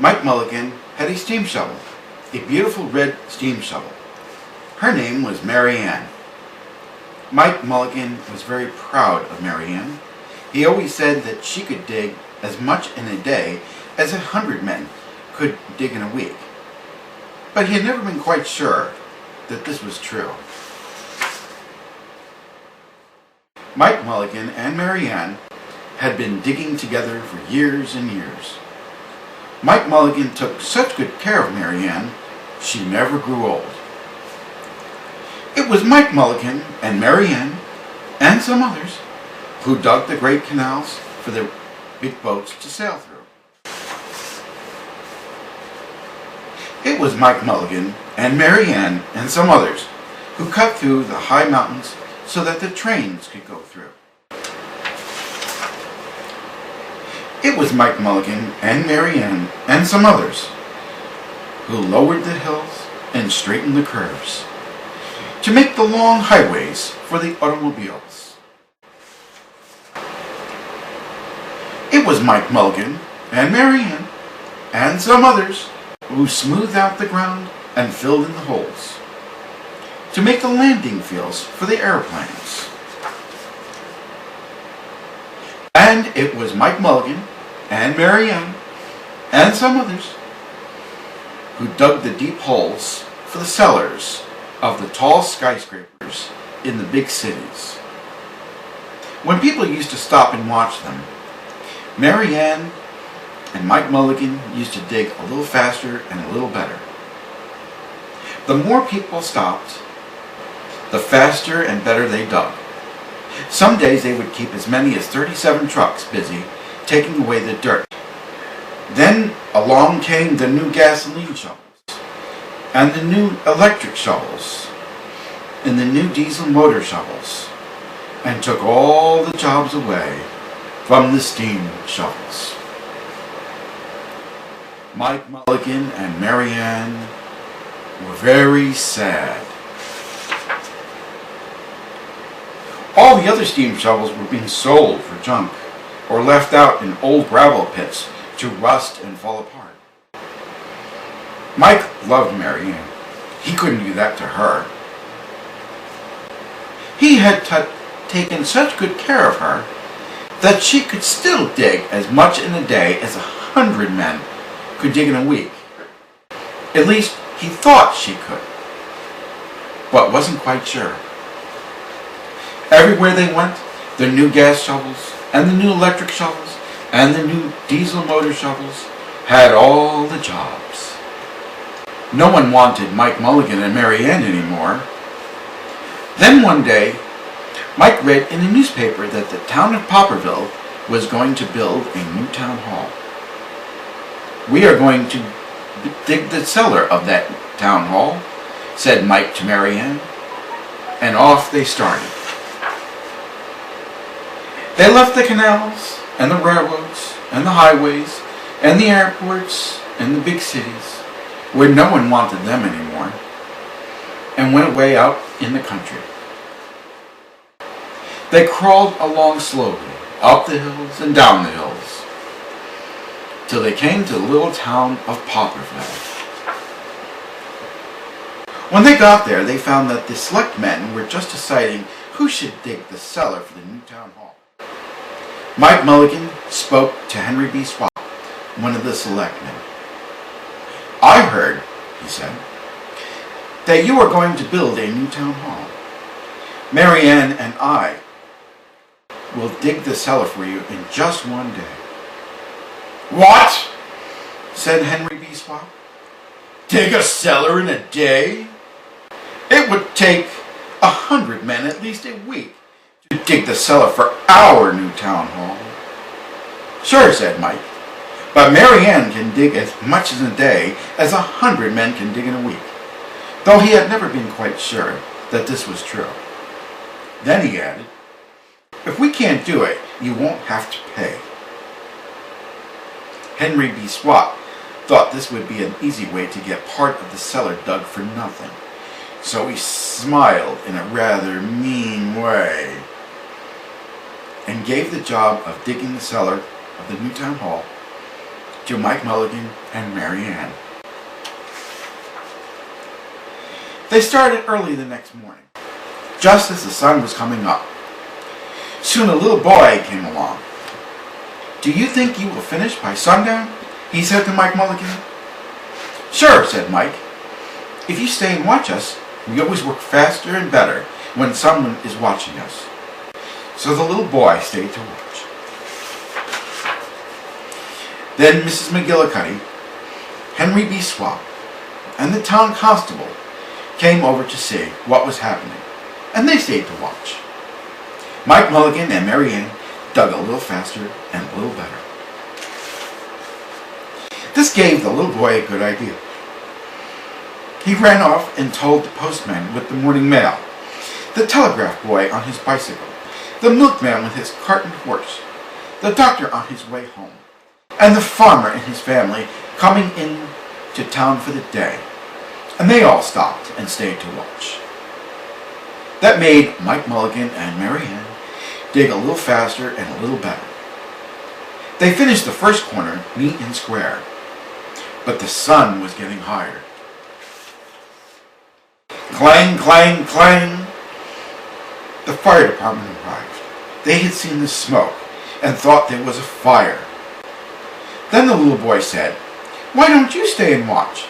Mike Mulligan had a steam shovel, a beautiful red steam shovel. Her name was Mary Ann. Mike Mulligan was very proud of Mary Ann. He always said that she could dig as much in a day as 100 men could dig in a week. But he had never been quite sure that this was true. Mike Mulligan and Mary Ann had been digging together for years and years. Mike Mulligan took such good care of Mary Ann, she never grew old. It was Mike Mulligan and Mary Ann, and some others, who dug the great canals for the big boats to sail through. It was Mike Mulligan and Mary Ann and some others who cut through the high mountains so that the trains could go through. It was Mike Mulligan and Mary Ann and some others who lowered the hills and straightened the curves to make the long highways for the automobiles. It was Mike Mulligan and Mary Ann and some others who smoothed out the ground and filled in the holes to make the landing fields for the airplanes. And it was Mike Mulligan and Mary Ann and some others who dug the deep holes for the cellars of the tall skyscrapers in the big cities. When people used to stop and watch them, Mary Ann and Mike Mulligan used to dig a little faster and a little better. The more people stopped, the faster and better they dug. Some days they would keep as many as 37 trucks busy taking away the dirt. Then along came the new gasoline shovels, and the new electric shovels, and the new diesel motor shovels, and took all the jobs away from the steam shovels. Mike Mulligan and Mary Ann were very sad. All the other steam shovels were being sold for junk or left out in old gravel pits to rust and fall apart. Mike loved Mary Ann. He couldn't do that to her. He had taken such good care of her that she could still dig as much in a day as 100 men could dig in a week. At least he thought she could, but wasn't quite sure. Everywhere they went, the new gas shovels and the new electric shovels and the new diesel motor shovels had all the jobs. No one wanted Mike Mulligan and Mary Ann anymore. Then one day, Mike read in the newspaper that the town of Popperville was going to build a new town hall. "We are going to dig the cellar of that town hall," said Mike to Mary Ann, and off they started. They left the canals and the railroads and the highways and the airports and the big cities where no one wanted them anymore, and went away out in the country. They crawled along slowly, up the hills and down the hills, till they came to the little town of Popperville. When they got there, they found that the selectmen were just deciding who should dig the cellar for the new town hall. Mike Mulligan spoke to Henry B.Swapp, one of the selectmen. "I heard," he said, "that you are going to build a new town hall. Mary Ann and I will dig the cellar for you in just one day." "What?" said Henry B.Swapp. "Dig a cellar in a day? It would take 100 men at least a week to dig the cellar for our new town hall." "Sure," said Mike, "but Mary Ann can dig as much in a day as 100 men can dig in a week," though he had never been quite sure that this was true. Then he added, "If we can't do it, you won't have to pay." Henry B.Swapp thought this would be an easy way to get part of the cellar dug for nothing, so he smiled in a rather mean way and gave the job of digging the cellar of the new town hall to Mike Mulligan and Mary Ann. They started early the next morning, just as the sun was coming up. Soon a little boy came along. "Do you think you will finish by sundown?" he said to Mike Mulligan. "Sure," said Mike. "If you stay and watch us, we always work faster and better when someone is watching us." So the little boy stayed to watch. Then Mrs. McGillicuddy, Henry B.Swapp, and the town constable came over to see what was happening, and they stayed to watch. Mike Mulligan and Mary Ann dug a little faster and a little better. This gave the little boy a good idea. He ran off and told the postman with the morning mail, the telegraph boy on his bicycle, the milkman with his cart and horse, the doctor on his way home, and the farmer and his family coming in to town for the day, and they all stopped and stayed to watch. That made Mike Mulligan and Mary Ann dig a little faster and a little better. They finished the first corner neat and square, but the sun was getting higher. Clang, clang, clang! The fire department arrived. They had seen the smoke and thought there was a fire. Then the little boy said, "Why don't you stay and watch?"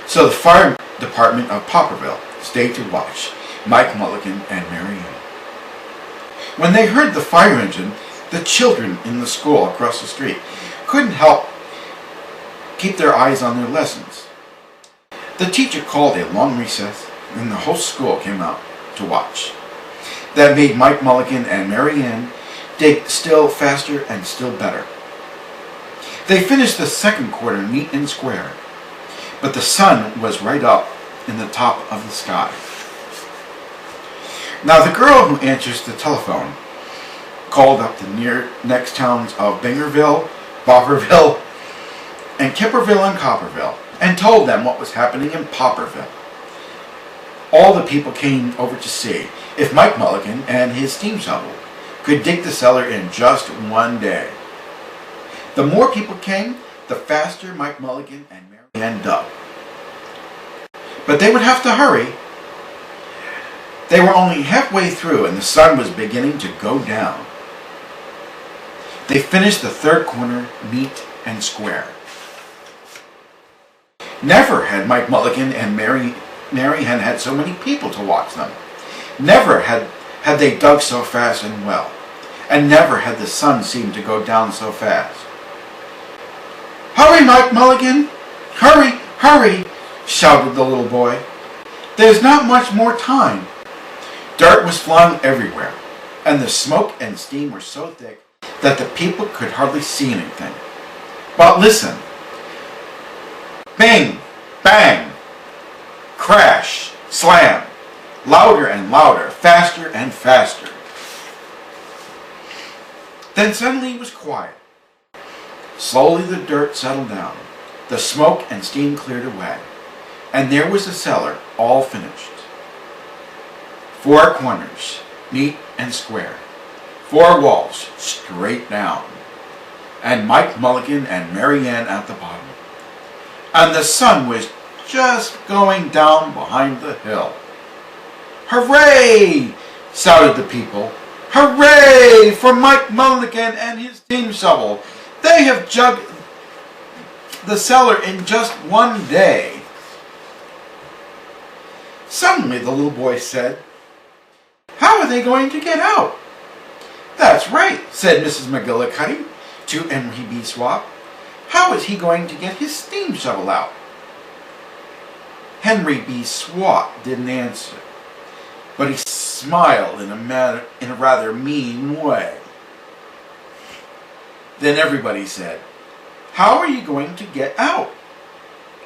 So the fire department of Popperville stayed to watch Mike Mulligan and Mary Ann. When they heard the fire engine, the children in the school across the street couldn't help keep their eyes on their lessons. The teacher called a long recess, and the whole school came out to watch. That made Mike Mulligan and Mary Ann dig still faster and still better. They finished the second quarter neat and square, but the sun was right up in the top of the sky. Now the girl who answers the telephone called up the next towns of Bingerville, Popperville, and Kipperville and Copperville, and told them what was happening in Popperville. All the people came over to see if Mike Mulligan and his steam shovel could dig the cellar in just one day. The more people came, the faster Mike Mulligan and Mary Ann dug. But they would have to hurry. They were only halfway through and the sun was beginning to go down. They finished the third corner neat and square. Never had Mike Mulligan and Mary Ann had so many people to watch them. Never had they dug so fast and well. And never had the sun seemed to go down so fast. "Hurry, Mike Mulligan! Hurry, hurry!" shouted the little boy. "There's not much more time." Dirt was flying everywhere, and the smoke and steam were so thick that the people could hardly see anything. But listen. Bing! Bang! Crash! Slam! Louder and louder, faster and faster. Then suddenly it was quiet. Slowly the dirt settled down, the smoke and steam cleared away, and there was the cellar all finished. 4 corners, neat and square. 4 walls, straight down. And Mike Mulligan and Mary Ann at the bottom. And the sun was just going down behind the hill. "Hooray!" shouted the people. "Hooray for Mike Mulligan and his steam shovel! They have dug the cellar in just one day." Suddenly the little boy said, "How are they going to get out?" "That's right," said Mrs. McGillicuddy to Henry B.Swapp. "How is he going to get his steam shovel out?" Henry B.Swapp didn't answer, but he smiled in a rather mean way. Then everybody said, "How are you going to get out?"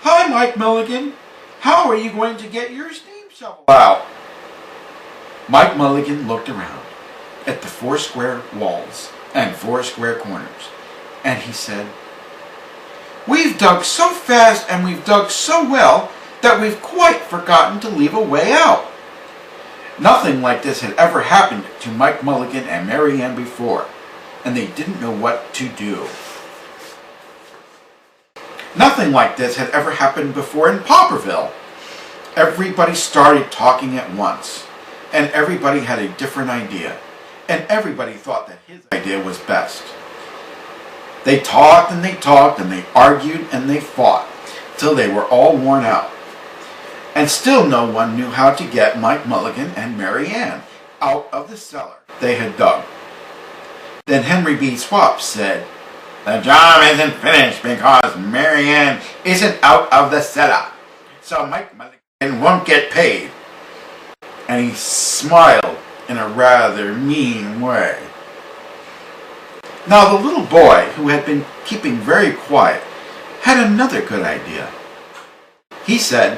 "Hi, Mike Mulligan. How are you going to get your steam shovel out?" Mike Mulligan looked around at the 4 square walls and 4 square corners, and he said, "We've dug so fast and we've dug so well that we've quite forgotten to leave a way out." Nothing like this had ever happened to Mike Mulligan and Mary Ann before, and they didn't know what to do. Nothing like this had ever happened before in Popperville. Everybody started talking at once, and everybody had a different idea, and everybody thought that his idea was best. They talked and they talked and they argued and they fought till they were all worn out. And still no one knew how to get Mike Mulligan and Mary Ann out of the cellar they had dug. Then Henry B.Swapp said, "The job isn't finished because Mary Ann isn't out of the cellar, so Mike Mulligan won't get paid." And he smiled in a rather mean way. Now the little boy, who had been keeping very quiet, had another good idea. He said,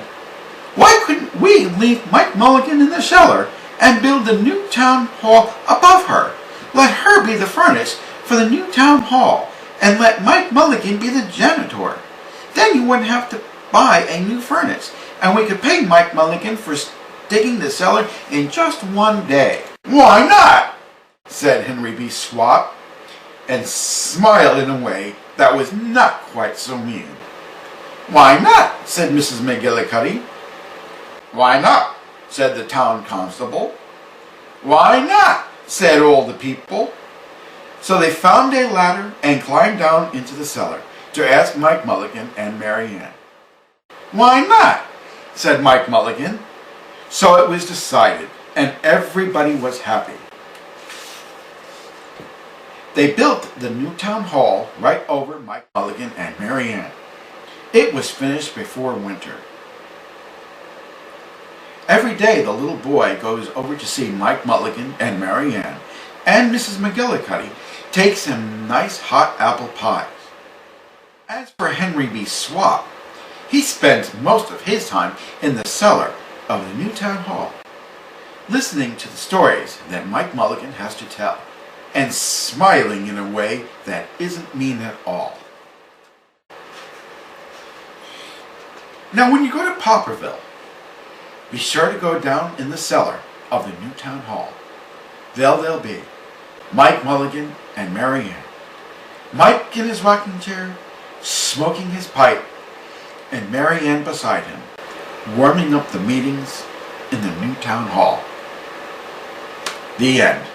"Why couldn't we leave Mike Mulligan in the cellar and build the new town hall above her? Let her be the furnace for the new town hall, and let Mike Mulligan be the janitor. Then you wouldn't have to buy a new furnace, and we could pay Mike Mulligan for digging the cellar in just one day." "Why not?" said Henry B.Swapp, and smiled in a way that was not quite so mean. "Why not?" said Mrs. McGillicuddy. "Why not?" said the town constable. "Why not?" said all the people. So they found a ladder and climbed down into the cellar to ask Mike Mulligan and Mary Ann. "Why not?" said Mike Mulligan. So it was decided, and everybody was happy. They built the new town hall right over Mike Mulligan and Mary Ann. It was finished before winter. Every day the little boy goes over to see Mike Mulligan and Mary Ann, and Mrs. McGillicuddy takes him nice hot apple pies. As for Henry B.Swapp, he spends most of his time in the cellar of the new town hall, listening to the stories that Mike Mulligan has to tell, and smiling in a way that isn't mean at all. Now when you go to Popperville, be sure to go down in the cellar of the new town hall. There they'll be, Mike Mulligan and Mary Ann. Mike in his rocking chair, smoking his pipe, and Mary Ann beside him, warming up the meetings in the new town hall. The end.